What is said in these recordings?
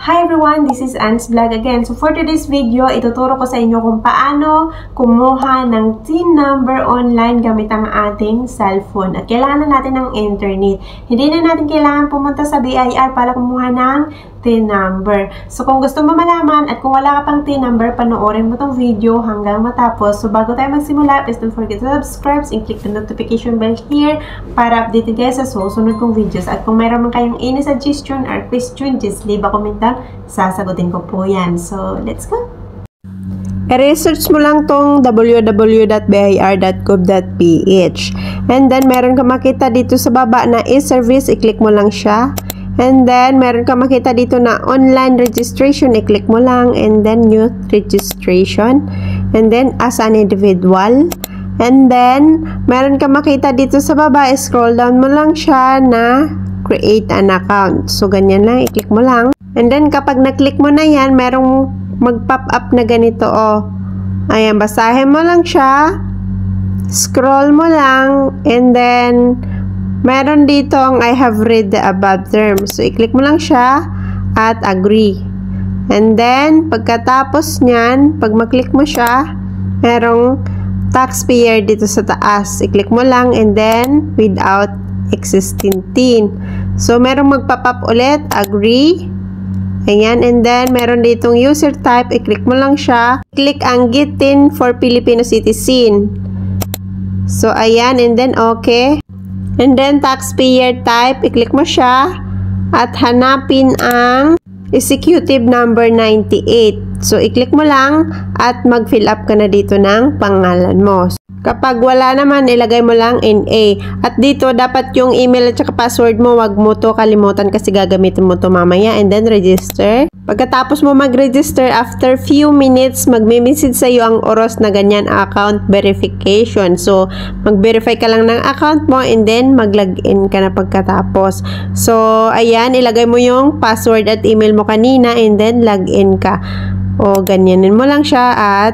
Hi everyone, this is Anne's Vlog again. So for today's video, ituturo ko sa inyo kung paano kumuha ng TIN number online gamit ang ating cellphone. At kailangan natin ng internet. Hindi na natin kailangan pumunta sa BIR para kumuha ng TIN number. So kung gusto mo malaman at kung wala ka pang TIN number, panoorin mo tong video hanggang matapos. So bago tayo magsimula, please don't forget to subscribe and click the notification bell here para updated kayo sa susunod kong videos. At kung mayroon man kayong any suggestion or question, just leave a comment down. Sasagutin ko po yan. So, let's go! I-research mo lang tong www.bir.gov.ph and then meron ka makita dito sa baba na e-service, i-click mo lang siya. And then meron ka makita dito na online registration, i-click mo lang, and then youth registration, and then as an individual. And then meron ka makita dito sa baba, scroll down mo lang siya na create an account. So ganyan lang, i-click mo lang. And then, kapag na-click mo na yan, merong mag-pop up na ganito, oh. Ayan, basahin mo lang siya. Scroll mo lang. And then, meron dito ang I have read the above terms. So, i-click mo lang siya at agree. And then, pagkatapos nyan, pag mag-click mo siya, merong taxpayer dito sa taas. I-click mo lang and then, without existing TIN. So, merong mag-pop up ulit, agree. Ayan, and then, meron ditong user type, i-click mo lang siya. Click ang Get TIN for Filipino Citizen. So, ayan, and then, okay. And then, taxpayer type, i-click mo siya. At hanapin ang executive number 98. So, i-click mo lang at mag-fill up ka na dito ng pangalan mo. Kapag wala naman, ilagay mo lang NA. At dito, dapat yung email at saka password mo, wag mo to kalimutan kasi gagamitin mo to mamaya. And then, register. Pagkatapos mo mag-register, after few minutes, magme-message sa'yo ang oras na ganyan, account verification. So, mag-verify ka lang ng account mo and then, mag-login ka na pagkatapos. So, ayan, ilagay mo yung password at email mo kanina and then, login ka. O, ganyanin mo lang siya at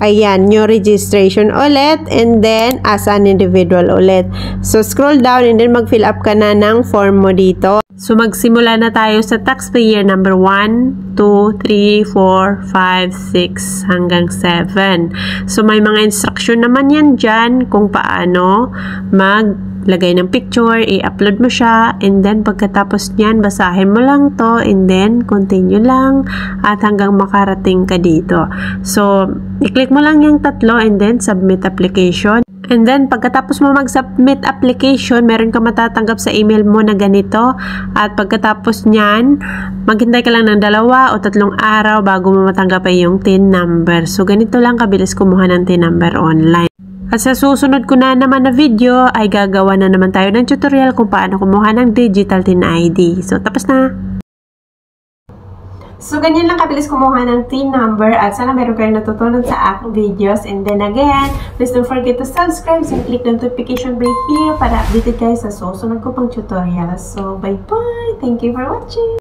ayan, new registration ulit and then as an individual ulit. So, scroll down and then mag-fill up ka na ng form mo dito. So, magsimula na tayo sa taxpayer number 1, 2, 3, 4, 5, 6 hanggang 7. So, may mga instruction naman yan dyan kung paano maglagay ng picture, i-upload mo siya, and then pagkatapos nyan, basahin mo lang to, and then continue lang, at hanggang makarating ka dito. So, i-click mo lang yung tatlo, and then submit application. And then, pagkatapos mo mag-submit application, meron ka matatanggap sa email mo na ganito. At pagkatapos nyan, maghintay ka lang ng 2 o 3 araw bago mo matanggap ay yung TIN number. So, ganito lang kabilis kumuha ng TIN number online. At sa susunod ko na naman na video, ay gagawa na naman tayo ng tutorial kung paano kumuha ng digital TIN ID. So, tapos na! So, ganyan lang kabilis kumuha ng TIN number at sana meron kayong natutunan sa aking videos. And then again, please don't forget to subscribe and click the notification bell here para updated kayo sa susunod ko pang tutorials. So, bye-bye! Thank you for watching!